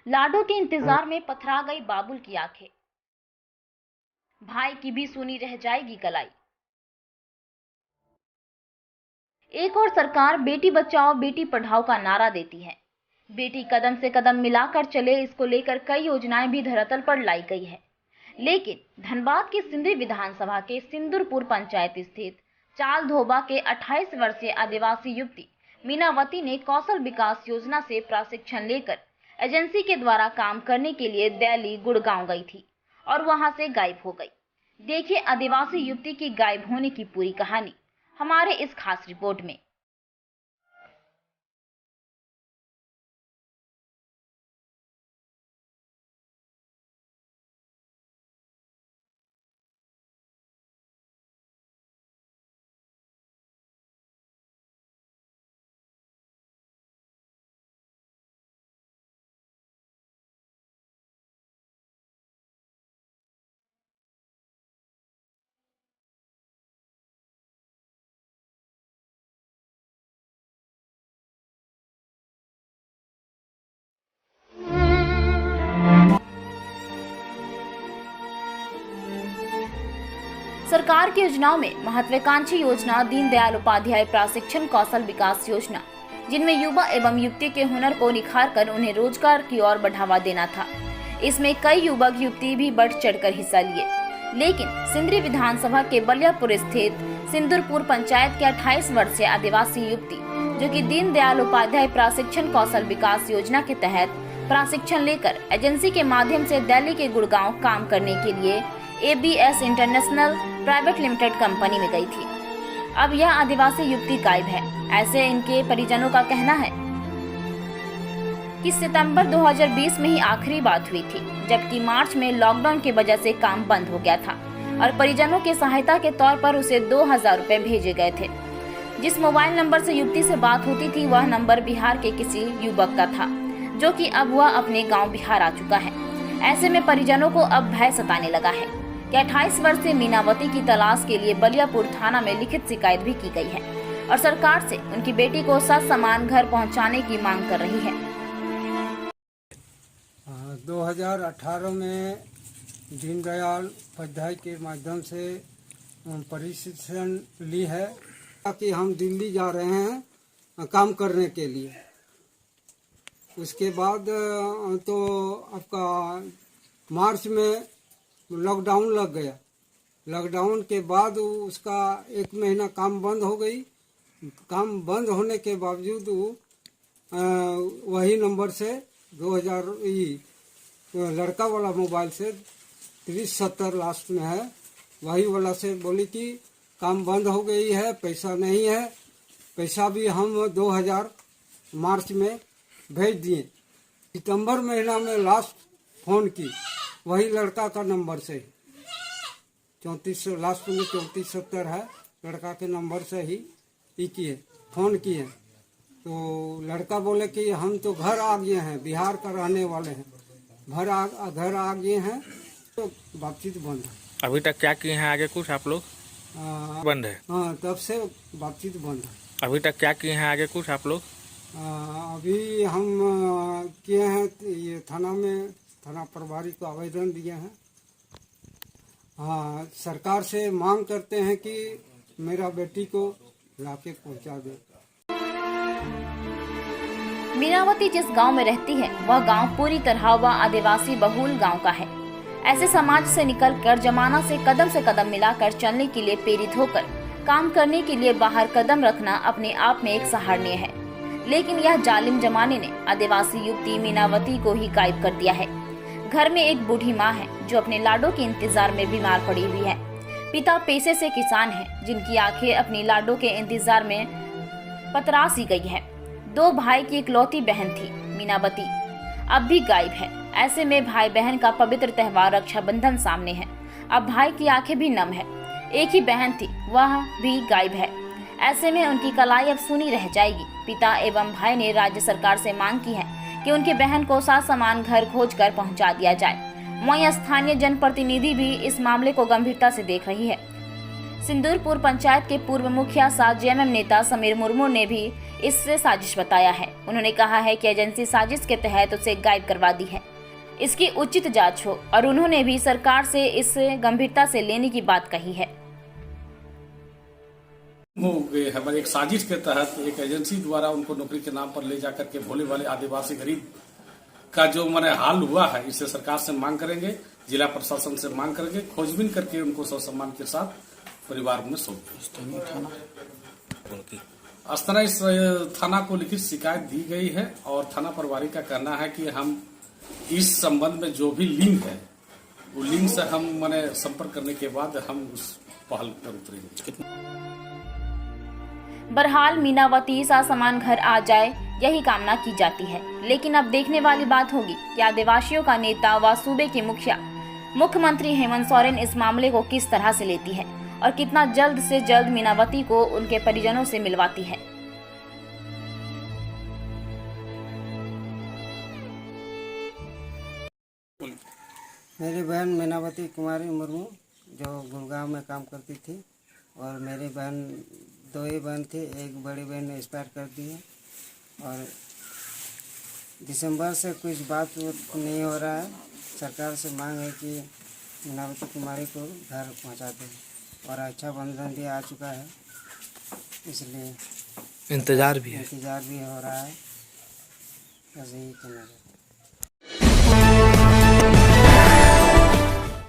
लाडो के इंतजार में पथरा गई बाबुल की आंखें। भाई की भी सुनी रह जाएगी कलाई। एक और सरकार बेटी बचाओ बेटी पढ़ाओ का नारा देती है। बेटी कदम से कदम मिलाकर चले, इसको लेकर कई योजनाएं भी धरातल पर लाई गई है। लेकिन धनबाद की सिंदरी विधानसभा के सिंदूरपुर पंचायत स्थित चाल धोबा के 28 वर्षीय आदिवासी युवती मीनावती ने कौशल विकास योजना से प्रशिक्षण लेकर एजेंसी के द्वारा काम करने के लिए दिल्ली गुड़गांव गई थी और वहां से गायब हो गई। देखिए आदिवासी युवती की गायब होने की पूरी कहानी हमारे इस खास रिपोर्ट में। सरकार की योजनाओं में महत्वाकांक्षी योजना दीनदयाल उपाध्याय प्रशिक्षण कौशल विकास योजना, जिनमें युवा एवं युवती के हुनर को निखार कर उन्हें रोजगार की ओर बढ़ावा देना था। इसमें कई युवक युवती भी बढ़ चढ़कर हिस्सा लिए, लेकिन सिंदरी विधानसभा के बलियापुर स्थित सिंदूरपुर पंचायत के 28 वर्षीय आदिवासी युवती, जो कि दीनदयाल उपाध्याय प्रशिक्षण कौशल विकास योजना के तहत प्रशिक्षण लेकर एजेंसी के माध्यम से दिल्ली के गुड़गांव काम करने के लिए ABS international private limited company में गई थी। अब यह आदिवासी युवती गायब है, ऐसे इनके परिजनों का कहना है कि सितंबर 2020 में ही आखिरी बात हुई थी, जबकि मार्च में लॉकडाउन की वजह से काम बंद हो गया था और परिजनों के सहायता के तौर पर उसे 2000 रुपए भेजे गए थे। जिस मोबाइल नंबर से युवती से बात होती थी वह नंबर बिहार के किसी युवक का था, जो कि अब वह अपने गाँव बिहार आ चुका है। ऐसे में परिजनों को अब भय सताने लगा है कि 28 वर्षीय मीनावती की तलाश के लिए बलियापुर थाना में लिखित शिकायत भी की गई है और सरकार से उनकी बेटी को ससमान घर पहुंचाने की मांग कर रही है। 2018 में दीनदयाल उपाध्याय के माध्यम से प्रशिक्षण ली है कि हम दिल्ली जा रहे हैं काम करने के लिए। उसके बाद तो आपका मार्च में लॉकडाउन लग गया। लॉकडाउन के बाद उसका 1 महीना काम बंद हो गई। काम बंद होने के बावजूद वही नंबर से 2000 लड़का वाला मोबाइल से 3070 लास्ट में है, वही वाला से बोली कि काम बंद हो गई है, पैसा नहीं है। पैसा भी हम 2000 मार्च में भेज दिए। सितंबर महीना में लास्ट फोन की, वही लड़का का नंबर से 34 लास्ट में 3470 है, लड़का के नंबर से ही किए फोन किए। तो लड़का बोले कि हम तो घर आ गए हैं, बिहार का रहने वाले हैं, घर आ गए हैं। तो बातचीत बंद है। अभी तक क्या किए हैं? आगे कुछ आप लोग बंद है? हाँ, तब से बातचीत बंद है। अभी तक क्या किए हैं? आगे कुछ आप लोग अभी हम किए हैं ये थाना प्रभारी को आवेदन दिए हैं। हाँ, सरकार से मांग करते हैं कि मेरा बेटी को लाके पहुंचा दे। मीनावती जिस गांव में रहती है वह गांव पूरी तरह व आदिवासी बहुल गांव का है। ऐसे समाज से निकलकर जमाना से कदम मिलाकर चलने के लिए प्रेरित होकर काम करने के लिए बाहर कदम रखना अपने आप में एक सराहनीय है। लेकिन यह जालिम जमाने ने आदिवासी युवती मीनावती को ही गायब कर दिया है। घर में एक बूढ़ी माँ है जो अपने लाडो के इंतजार में बीमार पड़ी हुई है। पिता पेशे से किसान है, जिनकी आंखें अपनी लाडो के इंतजार में पतरा सी गई है। 2 भाई की इकलौती बहन थी मीनावती, अब भी गायब है। ऐसे में भाई बहन का पवित्र त्योहार रक्षाबंधन सामने है। अब भाई की आंखें भी नम है। एक ही बहन थी, वह भी गायब है। ऐसे में उनकी कलाई अब सूनी रह जाएगी। पिता एवं भाई ने राज्य सरकार से मांग की है कि उनकी बहन को सामान घर खोज कर पहुँचा दिया जाए। वहीं स्थानीय जनप्रतिनिधि भी इस मामले को गंभीरता से देख रही है। सिंदूरपुर पंचायत के पूर्व मुखिया सा जेएमएम नेता समीर मुर्मू ने भी इससे साजिश बताया है। उन्होंने कहा है कि एजेंसी साजिश के तहत उसे गायब करवा दी है, इसकी उचित जांच हो और उन्होंने भी सरकार से इसे गंभीरता से लेने की बात कही है। हमारे एक साजिश के तहत एक एजेंसी द्वारा उनको नौकरी के नाम पर ले जाकर के भोले वाले आदिवासी गरीब का जो मैंने हाल हुआ है, इसे सरकार से मांग करेंगे, जिला प्रशासन से मांग करेंगे, खोजबीन करके उनको सम्मान के साथ परिवार में सौंप दें। अस्थायी थाना को लिखित शिकायत दी गई है और थाना प्रभारी का कहना है कि हम इस संबंध में जो भी लिंक है वो लिंक से हम मैंने संपर्क करने के बाद हम उस पहल पर उतरेंगे। बहरहाल मीनावती सामान घर आ जाए, यही कामना की जाती है। लेकिन अब देखने वाली बात होगी कि आदिवासियों का नेता व सूबे की मुखिया मुख्यमंत्री हेमंत सोरेन इस मामले को किस तरह से लेती है और कितना जल्द से जल्द मीनावती को उनके परिजनों से मिलवाती है। मेरी बहन मीनावती कुमारी मुर्मू जो गुड़गांव में काम करती थी और मेरी बहन दो ही बहन थी, एक बड़ी बहन ने एक्सपायर कर दी है और दिसंबर से कुछ बात नहीं हो रहा है। सरकार से मांग है कि मीनावती कुमारी को घर पहुंचा दें और अच्छा बंधन भी आ चुका है, इसलिए इंतज़ार भी हो रहा है। बस यही कहना है।